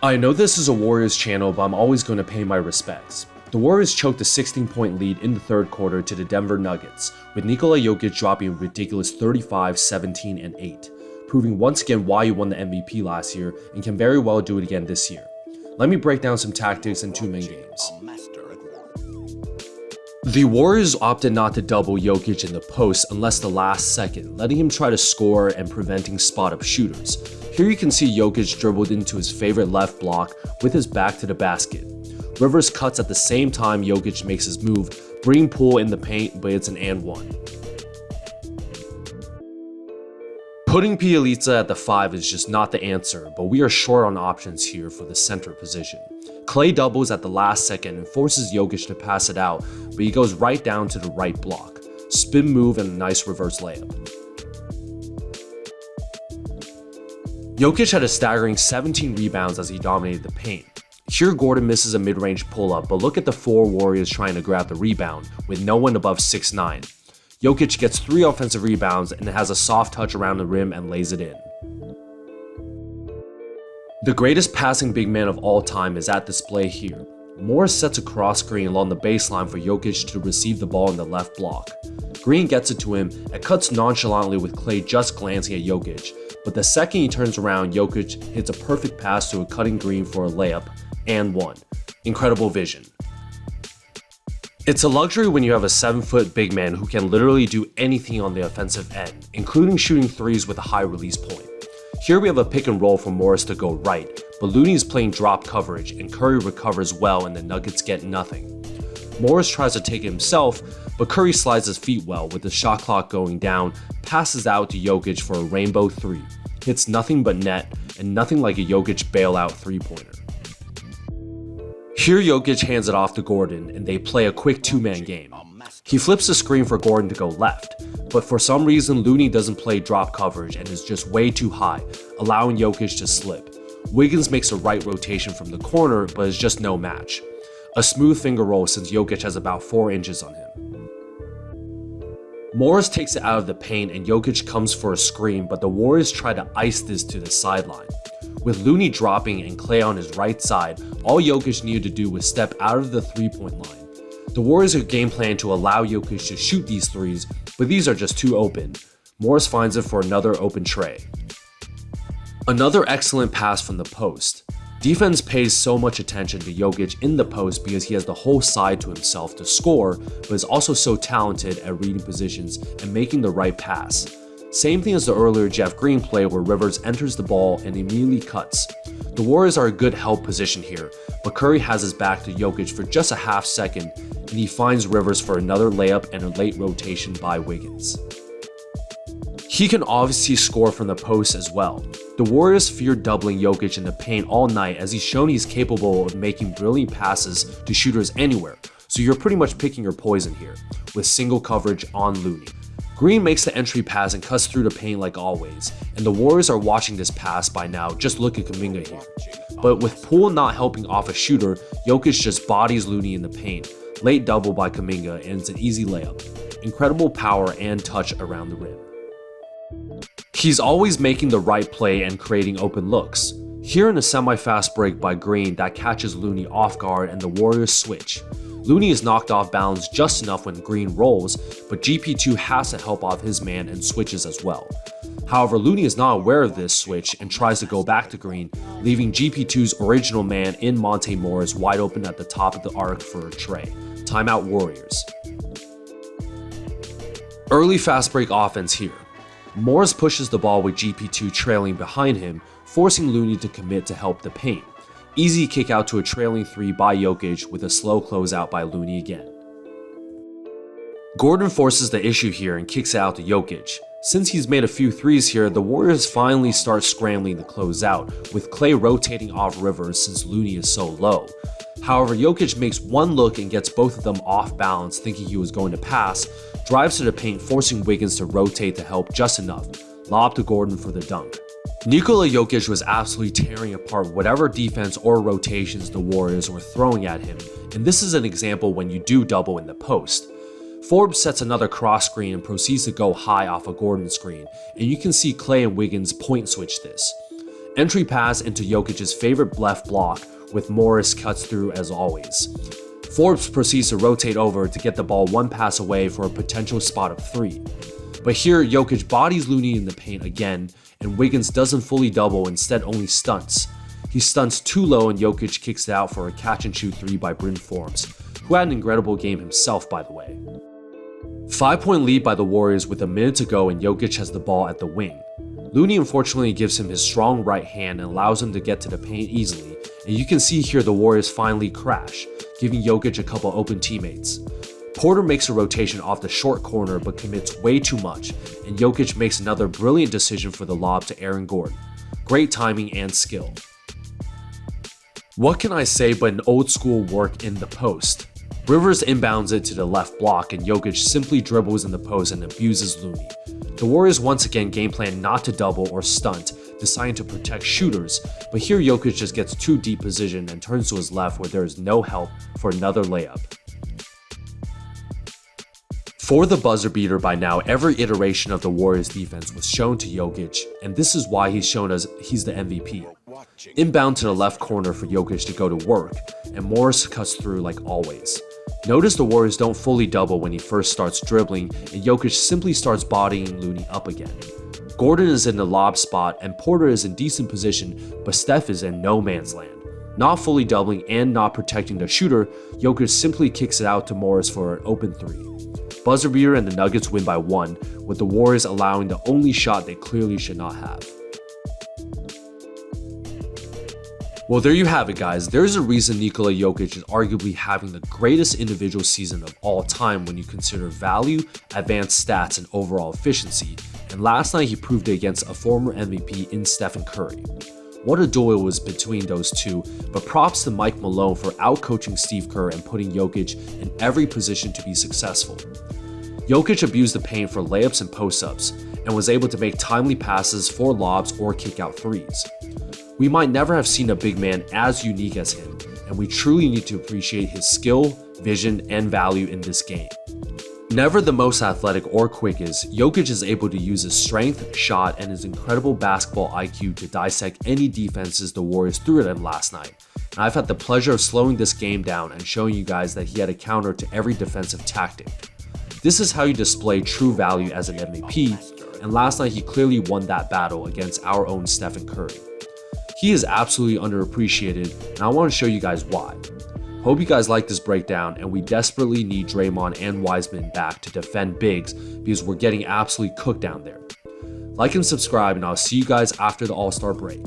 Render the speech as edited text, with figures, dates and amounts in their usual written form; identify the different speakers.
Speaker 1: I know this is a Warriors channel, but I'm always going to pay my respects. The Warriors choked a 16-point lead in the third quarter to the Denver Nuggets, with Nikola Jokic dropping a ridiculous 35, 17, and 8, proving once again why he won the MVP last year and can very well do it again this year. Let me break down some tactics in two-man games. The Warriors opted not to double Jokic in the post unless the last second, letting him try to score and preventing spot-up shooters. Here you can see Jokic dribbled into his favorite left block with his back to the basket. Rivers cuts at the same time Jokic makes his move, bringing Poole in the paint, but it's an and one. Putting Pielica at the 5 is just not the answer, but we are short on options here for the center position. Klay doubles at the last second and forces Jokic to pass it out, but he goes right down to the right block. Spin move and a nice reverse layup. Jokic had a staggering 17 rebounds as he dominated the paint. Here Gordon misses a mid-range pull-up, but look at the 4 Warriors trying to grab the rebound, with no one above 6'9". Jokic gets 3 offensive rebounds and has a soft touch around the rim and lays it in. The greatest passing big man of all time is at display here. Morris sets a cross screen along the baseline for Jokic to receive the ball in the left block. Green gets it to him and cuts nonchalantly with Klay just glancing at Jokic, but the second he turns around, Jokic hits a perfect pass to a cutting Green for a layup, and one. Incredible vision. It's a luxury when you have a 7-foot big man who can literally do anything on the offensive end, including shooting threes with a high release point. Here we have a pick and roll for Morris to go right, but Looney is playing drop coverage and Curry recovers well and the Nuggets get nothing. Morris tries to take it himself, but Curry slides his feet well with the shot clock going down, passes out to Jokic for a rainbow 3, hits nothing but net, and nothing like a Jokic bailout 3-pointer. Here Jokic hands it off to Gordon and they play a quick 2-man game. He flips the screen for Gordon to go left, but for some reason Looney doesn't play drop coverage and is just way too high, allowing Jokic to slip. Wiggins makes a right rotation from the corner, but is just no match. A smooth finger roll since Jokic has about 4 inches on him. Morris takes it out of the paint and Jokic comes for a screen, but the Warriors try to ice this to the sideline. With Looney dropping and Klay on his right side, all Jokic needed to do was step out of the 3-point line. The Warriors are game plan to allow Jokic to shoot these threes, but these are just too open. Morris finds it for another open tray. Another excellent pass from the post. Defense pays so much attention to Jokic in the post because he has the whole side to himself to score, but is also so talented at reading positions and making the right pass. Same thing as the earlier Jeff Green play where Rivers enters the ball and immediately cuts. The Warriors are a good help position here, but Curry has his back to Jokic for just a half second and he finds Rivers for another layup and a late rotation by Wiggins. He can obviously score from the post as well. The Warriors fear doubling Jokic in the paint all night as he's shown he's capable of making brilliant passes to shooters anywhere, so you're pretty much picking your poison here, with single coverage on Looney. Green makes the entry pass and cuts through the paint like always, and the Warriors are watching this pass by now, just look at Kuminga here. But with Poole not helping off a shooter, Jokic just bodies Looney in the paint, late double by Kuminga and it's an easy layup. Incredible power and touch around the rim. He's always making the right play and creating open looks. Here in a semi-fast break by Green that catches Looney off guard and the Warriors switch. Looney is knocked off balance just enough when Green rolls, but GP2 has to help off his man and switches as well. However, Looney is not aware of this switch and tries to go back to Green, leaving GP2's original man in Monte Morris wide open at the top of the arc for a tray. Timeout Warriors. Early fast break offense here. Morris pushes the ball with GP2 trailing behind him, forcing Looney to commit to help the paint. Easy kick out to a trailing 3 by Jokic with a slow closeout by Looney again. Gordon forces the issue here and kicks it out to Jokic. Since he's made a few threes here, the Warriors finally start scrambling to close out, with Klay rotating off Rivers since Looney is so low. However, Jokic makes one look and gets both of them off balance thinking he was going to pass, drives to the paint forcing Wiggins to rotate to help just enough, lob to Gordon for the dunk. Nikola Jokic was absolutely tearing apart whatever defense or rotations the Warriors were throwing at him, and this is an example when you do double in the post. Forbes sets another cross screen and proceeds to go high off a Gordon screen, and you can see Klay and Wiggins point switch this. Entry pass into Jokic's favorite left block, with Morris cuts through as always. Forbes proceeds to rotate over to get the ball one pass away for a potential spot of 3. But here, Jokic bodies Looney in the paint again, and Wiggins doesn't fully double, instead only stunts. He stunts too low and Jokic kicks it out for a catch-and-shoot 3 by Bryn Forbes, who had an incredible game himself, by the way. 5-point lead by the Warriors with a minute to go, and Jokic has the ball at the wing. Looney unfortunately gives him his strong right hand and allows him to get to the paint easily, and you can see here the Warriors finally crash, giving Jokic a couple open teammates. Porter makes a rotation off the short corner but commits way too much, and Jokic makes another brilliant decision for the lob to Aaron Gordon. Great timing and skill. What can I say but an old school work in the post? Rivers inbounds it to the left block, and Jokic simply dribbles in the post and abuses Looney. The Warriors once again game plan not to double or stunt, deciding to protect shooters, but here Jokic just gets too deep position and turns to his left where there is no help for another layup. For the buzzer beater, by now every iteration of the Warriors defense was shown to Jokic, and this is why he's shown as he's the MVP. Inbound to the left corner for Jokic to go to work, and Morris cuts through like always. Notice the Warriors don't fully double when he first starts dribbling, and Jokic simply starts bodying Looney up again. Gordon is in the lob spot and Porter is in decent position, but Steph is in no man's land. Not fully doubling and not protecting the shooter, Jokic simply kicks it out to Morris for an open 3. Buzzer beater and the Nuggets win by 1, with the Warriors allowing the only shot they clearly should not have. Well, there you have it, guys. There's a reason Nikola Jokic is arguably having the greatest individual season of all time when you consider value, advanced stats, and overall efficiency, and last night he proved it against a former MVP in Steph Curry. What a duel it was between those two, but props to Mike Malone for outcoaching Steve Kerr and putting Jokic in every position to be successful. Jokic abused the paint for layups and post-ups, and was able to make timely passes for lobs or kick out 3s. We might never have seen a big man as unique as him, and we truly need to appreciate his skill, vision, and value in this game. Never the most athletic or quickest, Jokic is able to use his strength, shot, and his incredible basketball IQ to dissect any defenses the Warriors threw at him last night. And I've had the pleasure of slowing this game down and showing you guys that he had a counter to every defensive tactic. This is how you display true value as an MVP, and last night he clearly won that battle against our own Steph Curry. He is absolutely underappreciated, and I want to show you guys why. Hope you guys like this breakdown, and we desperately need Draymond and Wiseman back to defend bigs because we're getting absolutely cooked down there. Like and subscribe, and I'll see you guys after the All-Star break.